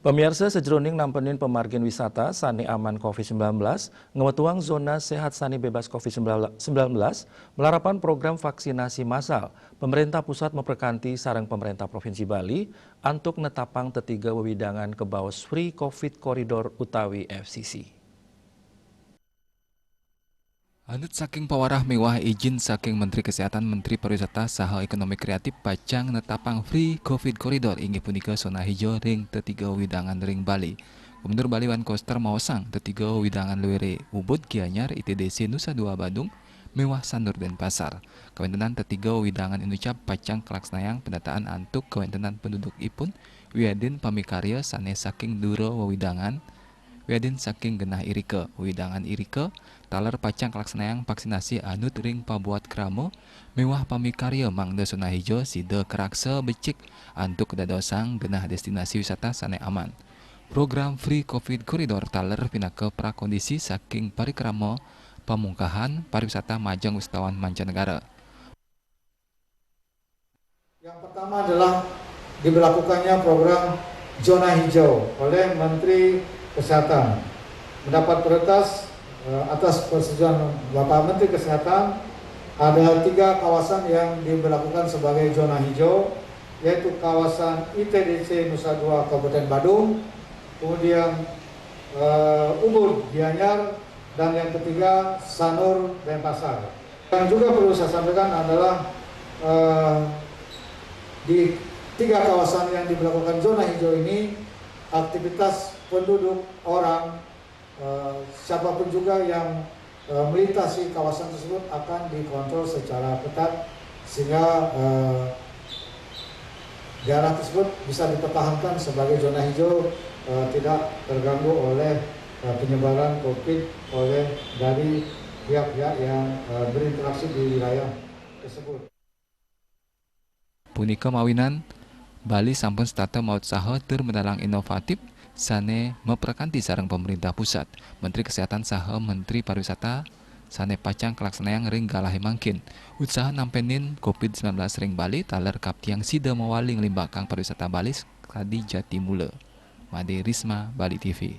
Pemirsa sejroning nampenin pemargin wisata sani aman COVID-19, ngewetuang zona sehat sani bebas COVID-19, melarapan program vaksinasi massal. Pemerintah pusat memperkanti sarang pemerintah Provinsi Bali untuk netapang tetiga wewidangan ke bawas Free COVID Corridor utawi FCC. Anut saking pawarah mewah izin saking Menteri Kesehatan, Menteri Pariwisata saha Ekonomi Kreatif pacang netapang Free COVID Corridor inggih punika zona hijau ring tetiga widangan ring Bali. Gubernur Bali Wan Koster maosang tetiga widangan luere Ubud Gianyar ITDC Nusa Dua Badung mewah Sanur Denpasar. Kawentenan tetiga widangan inucap pacang kelaksanayang pendataan antuk kawentenan penduduk ipun wiadin pamikarya sanes saking duro wewidangan Wadin saking genah irike, widangan irike, taler pacang kelaksanayang vaksinasi anut ring pabuat kramo, mewah pamikarya mangda zona hijau side kerakse becik antuk dadosang genah destinasi wisata sane aman. Program Free COVID Corridor taler pinake prakondisi saking parikramo pamungkahan pariwisata majeng wisatawan mancanegara. Yang pertama adalah diberlakukannya program zona hijau oleh Menteri Kesehatan. Mendapat prioritas atas persetujuan Bapak Menteri Kesehatan, ada 3 kawasan yang diberlakukan sebagai zona hijau, yaitu kawasan ITDC Nusa Dua Kabupaten Badung, kemudian Ubud Gianyar, dan yang ketiga Sanur Denpasar. Yang juga perlu saya sampaikan adalah di 3 kawasan yang diberlakukan zona hijau ini, aktivitas penduduk orang siapapun juga yang melintasi kawasan tersebut akan dikontrol secara ketat sehingga daerah tersebut bisa dipertahankan sebagai zona hijau, tidak terganggu oleh penyebaran COVID dari pihak-pihak yang berinteraksi di wilayah tersebut. Punika mawinan Bali sampun stata maut saha teur menalang inovatif sane meprekanti sareng pemerintah pusat. Menteri Kesehatan saha Menteri Pariwisata sane pacang kelaksanayang ring galahe mangkin. Usaha nampenin COVID-19 ring Bali taler kaptiang sida mawaling limbakang pariwisata Bali kadi Jatimula. Made Risma, Bali TV.